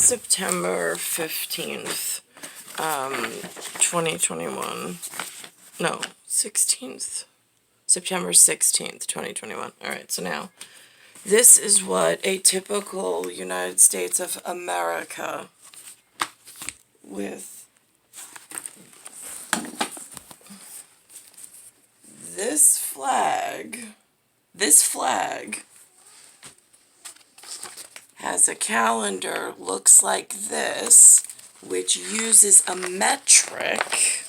September 15th, 2021. No, 16th. September 16th, 2021. Alright, so now, this is what a typical United States of America with this flag has a calendar, looks like this, which uses a metric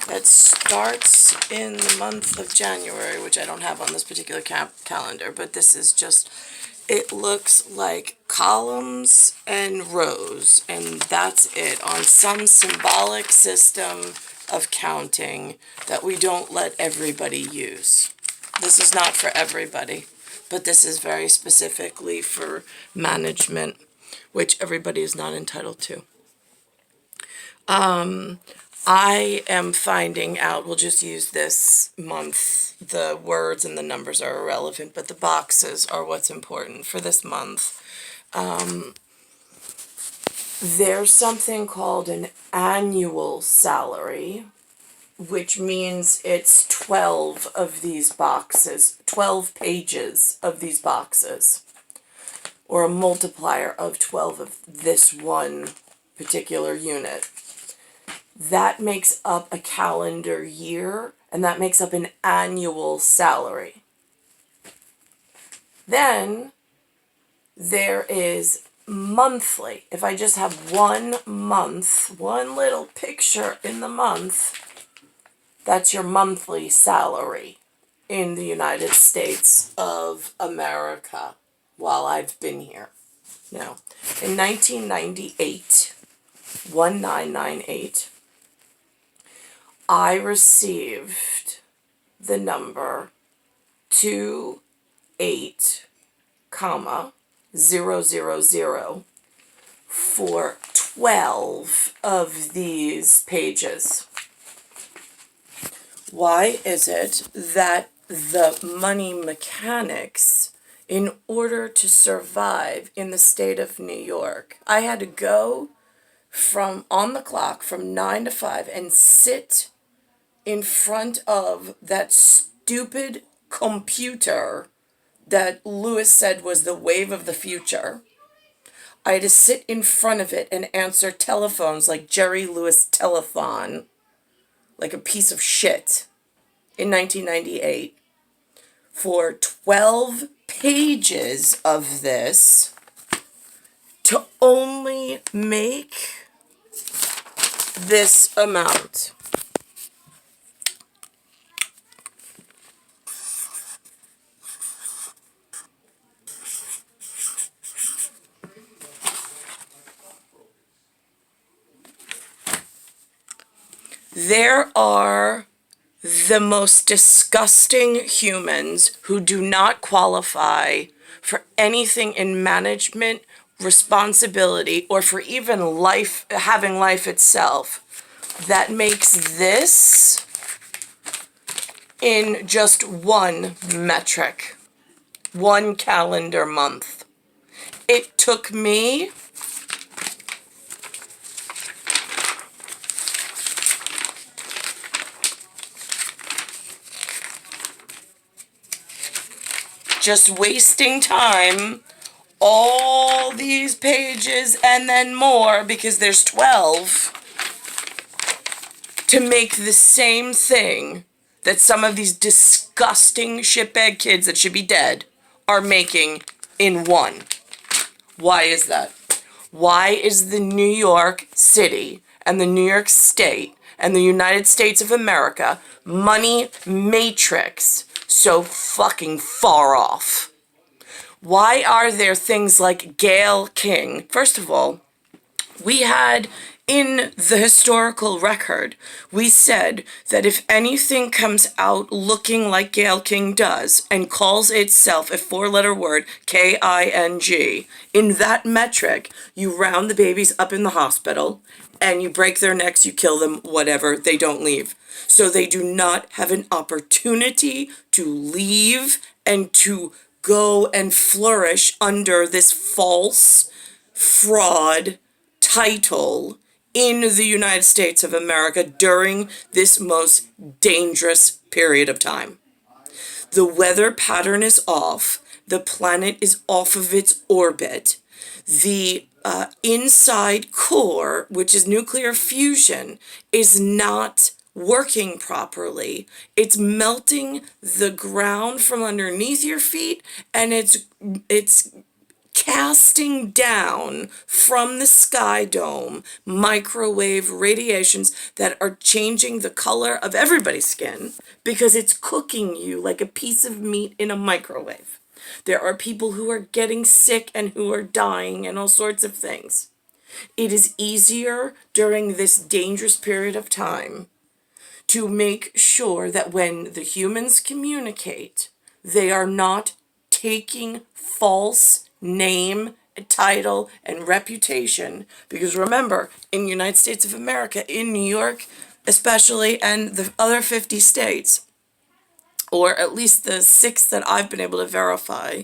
that starts in the month of January, which I don't have on this particular calendar, but this is just, it looks like columns and rows, and that's it, on some symbolic system of counting that we don't let everybody use. This is not for everybody, but this is very specifically for management, which everybody is not entitled to. I am finding out, we'll just use this month, the words and the numbers are irrelevant, but the boxes are what's important for this month. There's something called an annual salary, which means it's 12 of these boxes, 12 pages of these boxes, or a multiplier of 12 of this one particular unit. That makes up a calendar year, and that makes up an annual salary. Then there is monthly. If I just have 1 month, one little picture in the month, that's your monthly salary in the United States of America while I've been here. Now, in 1998, 1998, I received the number 28,000 for 12 of these pages. Why is it that the money mechanics, in order to survive in the state of New York, I had to go from on the clock from 9 to 5 and sit in front of that stupid computer that Lewis said was the wave of the future. I had to sit in front of it and answer telephones like Jerry Lewis Telethon, like a piece of shit, in 1998, for 12 pages of this to only make this amount. There are the most disgusting humans who do not qualify for anything in management, responsibility, or for even life, having life itself, that makes this in just one metric, one calendar month. It took me just wasting time, all these pages and then more, because there's 12, to make the same thing that some of these disgusting shitbag kids that should be dead are making in one. Why is that? Why is the New York City and the New York State and the United States of America money matrix so fucking far off? Why are there things like Gayle King? First of all, we had in the historical record, we said that if anything comes out looking like Gayle King does and calls itself a 4-letter word, K-I-N-G, in that metric, you round the babies up in the hospital and you break their necks, you kill them, whatever, they don't leave. So they do not have an opportunity to leave and to go and flourish under this false fraud title in the United States of America during this most dangerous period of time. The weather pattern is off. The planet is off of its orbit. The inside core, which is nuclear fusion, is not working properly. It's melting the ground from underneath your feet, and it's casting down from the sky dome microwave radiations that are changing the color of everybody's skin because it's cooking you like a piece of meat in a microwave. There are people who are getting sick and who are dying and all sorts of things. It is easier during this dangerous period of time to make sure that when the humans communicate, they are not taking false name, title, and reputation. Because remember, in the United States of America, in New York especially, and the other 50 states, or at least the 6 that I've been able to verify,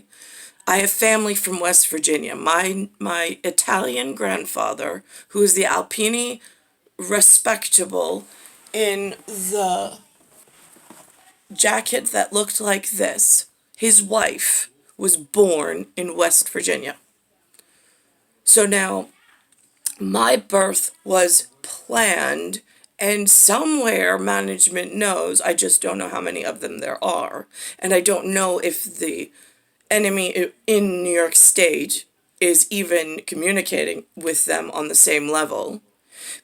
I have family from West Virginia. My Italian grandfather, who is the Alpini respectable in the jacket that looked like this, his wife was born in West Virginia. So now, my birth was planned, and somewhere management knows, I just don't know how many of them there are, and I don't know if the enemy in New York State is even communicating with them on the same level,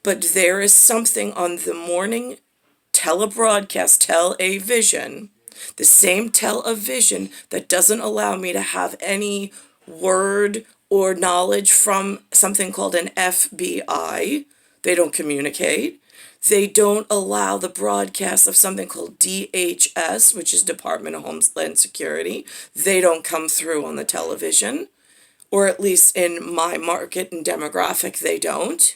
but there is something on the morning telebroadcast, television, the same television that doesn't allow me to have any word or knowledge from something called an FBI. They don't communicate. They don't allow the broadcast of something called DHS, which is Department of Homeland Security. They don't come through on the television, or at least in my market and demographic, they don't.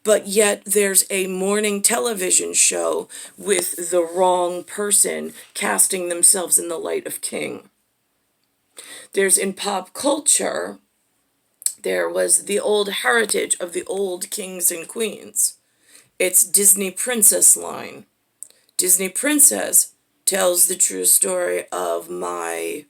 But yet there's a morning television show with the wrong person casting themselves in the light of king. There's in pop culture, there was the old heritage of the old kings and queens. It's Disney Princess line. Disney Princess tells the true story of my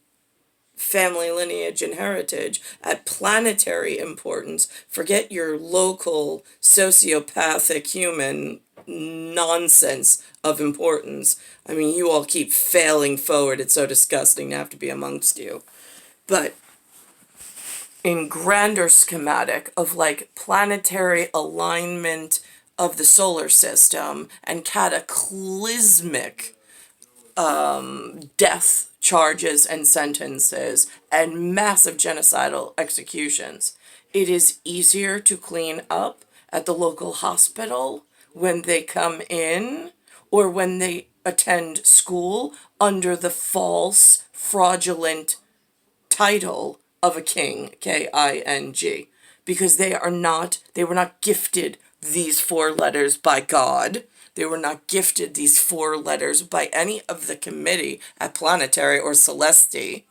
family lineage and heritage at planetary importance. Forget your local sociopathic human nonsense of importance. I mean, you all keep failing forward. It's so disgusting to have to be amongst you. But in grander schematic of like planetary alignment of the solar system and cataclysmic death charges and sentences and massive genocidal executions, it is easier to clean up at the local hospital when they come in or when they attend school under the false, fraudulent title of a king, K-I-N-G, because they were not gifted these 4 letters by God. They were not gifted these 4 letters by any of the committee at Planetary or Celesti.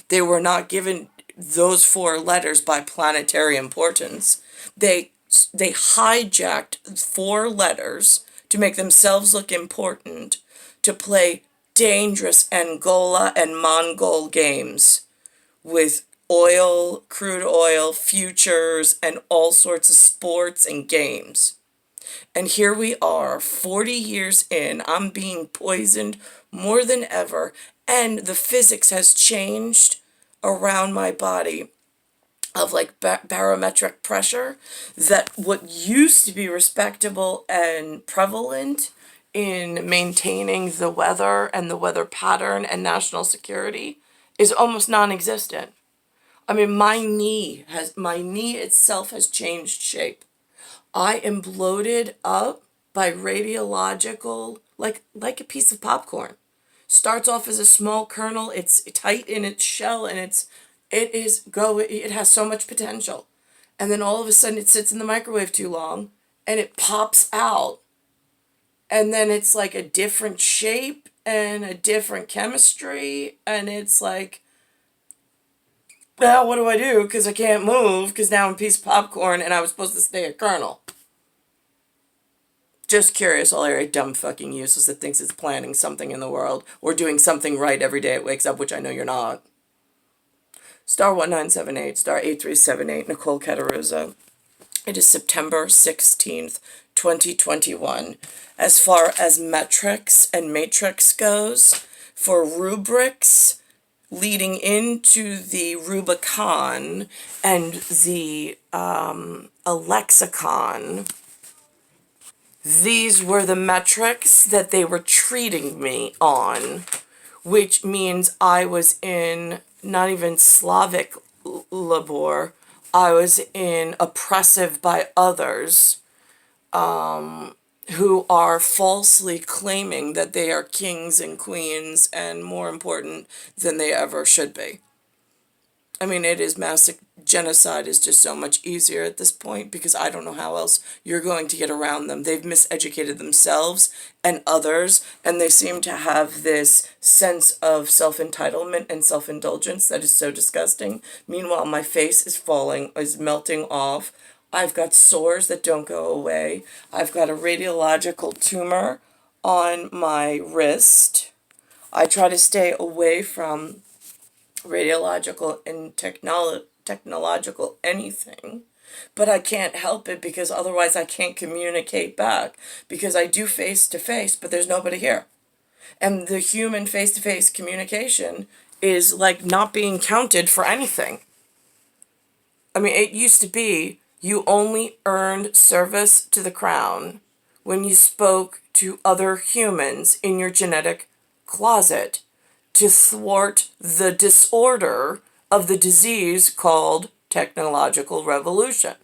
They were not given those 4 letters by planetary importance. They hijacked 4 letters to make themselves look important, to play dangerous Angola and Mongol games with oil, crude oil, futures, and all sorts of sports and games. And here we are, 40 years in, I'm being poisoned more than ever, and the physics has changed around my body of like barometric pressure, that what used to be respectable and prevalent in maintaining the weather and the weather pattern and national security is almost non-existent. I mean, my knee itself has changed shape. I am bloated up by radiological, like a piece of popcorn. Starts off as a small kernel, it's tight in its shell, and it has so much potential. And then all of a sudden it sits in the microwave too long, and it pops out. And then it's like a different shape and a different chemistry, and it's like Now what do I do? Because I can't move, because now I'm a piece of popcorn and I was supposed to stay a colonel. Just curious, all your dumb fucking useless that thinks it's planning something in the world or doing something right every day it wakes up, which I know you're not. Star 1978, star 8378, Nicole Cataruza. It is September 16th, 2021. As far as metrics and matrix goes, for rubrics leading into the Rubicon and the lexicon, these were the metrics that they were treating me on, which means I was in not even Slavic labor, I was in oppressive by others, who are falsely claiming that they are kings and queens and more important than they ever should be. I mean, it is massive. Genocide is just so much easier at this point because I don't know how else you're going to get around them. They've miseducated themselves and others, and they seem to have this sense of self-entitlement and self-indulgence that is so disgusting. Meanwhile, my face is melting off. I've got sores that don't go away. I've got a radiological tumor on my wrist. I try to stay away from radiological and technological anything, but I can't help it because otherwise I can't communicate back, because I do face to face, but there's nobody here. And the human face to face communication is like not being counted for anything. I mean, it used to be you only earned service to the crown when you spoke to other humans in your genetic closet to thwart the disorder of the disease called technological revolution.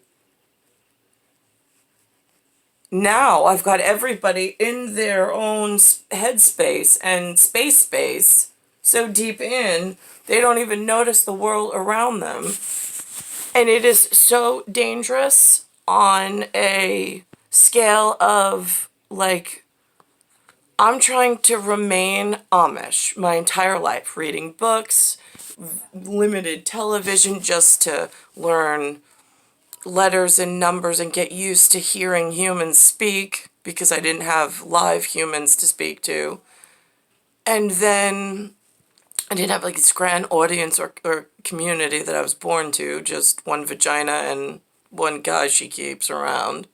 Now I've got everybody in their own headspace and space so deep in, they don't even notice the world around them. And it is so dangerous on a scale of, like, I'm trying to remain Amish my entire life, reading books, limited television just to learn letters and numbers and get used to hearing humans speak because I didn't have live humans to speak to. And then I didn't have like this grand audience or community that I was born to, just one vagina and one guy she keeps around.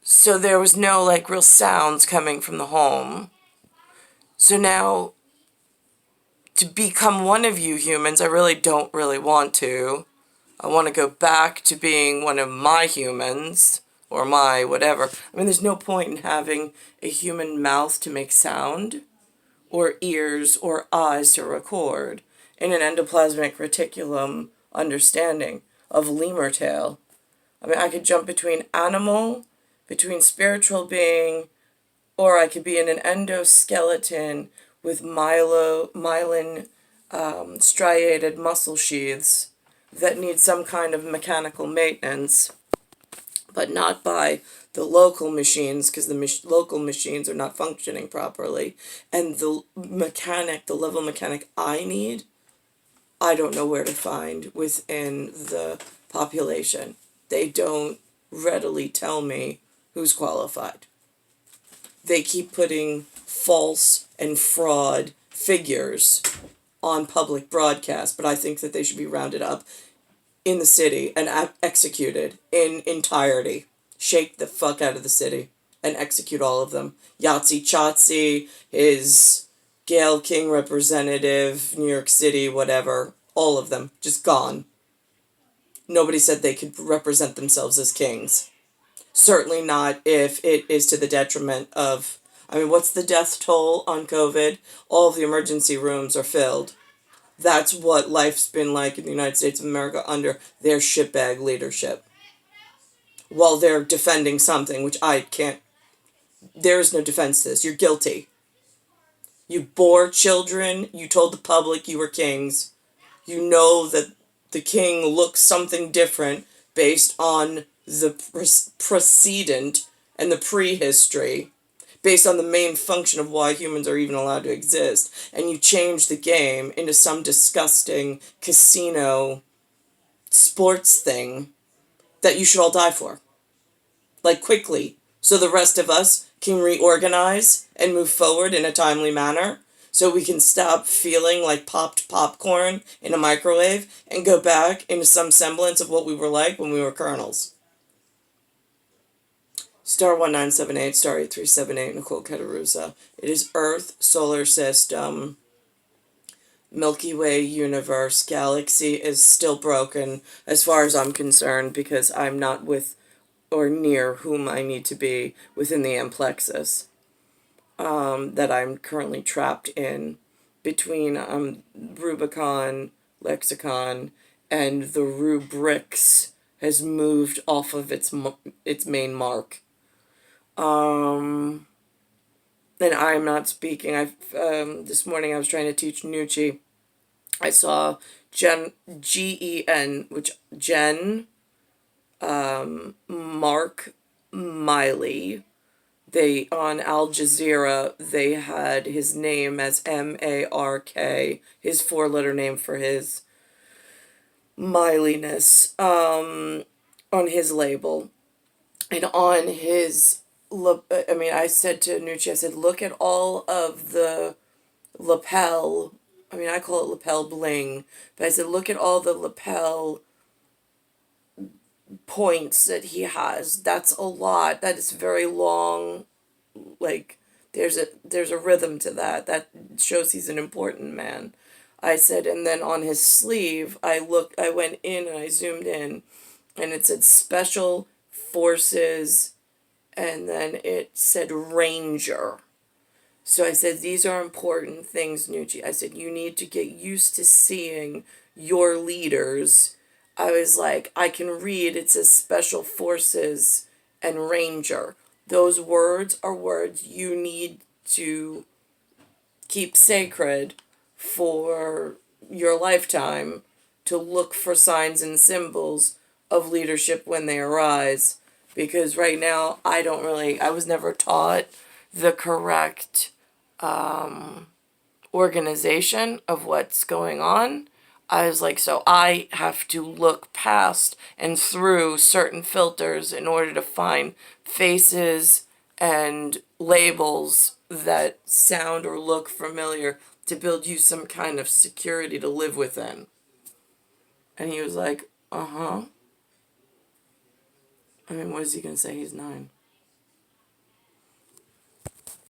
So there was no like real sounds coming from the home. So now, to become one of you humans, I really don't really want to. I want to go back to being one of my humans, or my whatever. I mean, there's no point in having a human mouth to make sound, or ears or eyes to record, in an endoplasmic reticulum understanding of lemur tail. I mean, I could jump between animal, between spiritual being, or I could be in an endoskeleton with myelin striated muscle sheaths that need some kind of mechanical maintenance, but not by the local machines, because the local machines are not functioning properly. And the level mechanic I need, I don't know where to find within the population. They don't readily tell me who's qualified. They keep putting false and fraud figures on public broadcast, but I think that they should be rounded up in the city and executed in entirety. Shake the fuck out of the city and execute all of them. Yahtzee Chotzi, his Gayle King representative, New York City, whatever, all of them, just gone. Nobody said they could represent themselves as kings. Certainly not if it is to the detriment of, I mean, what's the death toll on COVID? All of the emergency rooms are filled. That's what life's been like in the United States of America under their shitbag leadership. While they're defending something, which I can't, there is no defense to this. You're guilty. You bore children, you told the public you were kings. You know that the king looks something different based on the precedent and the prehistory, based on the main function of why humans are even allowed to exist, and you change the game into some disgusting casino sports thing that you should all die for. Like, quickly, so the rest of us can reorganize and move forward in a timely manner, so we can stop feeling like popped popcorn in a microwave and go back into some semblance of what we were like when we were colonels. Star 1978, Star 8378, Nicole Catarusa. It is Earth, Solar System, Milky Way, Universe, Galaxy is still broken as far as I'm concerned, because I'm not with or near whom I need to be within the amplexus that I'm currently trapped in between Rubicon, Lexicon, and the RUBRIX has moved off of its main mark. And I'm not speaking. This morning I was trying to teach Nucci. I saw Gen, which Jen, Mark Miley. They, on Al Jazeera, they had his name as M-A-R-K, his 4-letter name for his Mileyness, on his label. And on his, I said to Nucci, I said, look at all of the lapel, I call it lapel bling, but I said, look at all the lapel points that he has. That's a lot. That is very long. Like, there's a rhythm to that. That shows he's an important man. I said, and then on his sleeve, I went in and I zoomed in, and it said Special Forces, and then it said Ranger. So I said, these are important things, Nucci. I said, you need to get used to seeing your leaders. I was like, I can read, it says Special Forces and Ranger. Those words are words you need to keep sacred for your lifetime, to look for signs and symbols of leadership when they arise. Because right now, I was never taught the correct organization of what's going on. I was like, so I have to look past and through certain filters in order to find faces and labels that sound or look familiar to build you some kind of security to live within. And he was like, uh-huh. What is he going to say? He's 9.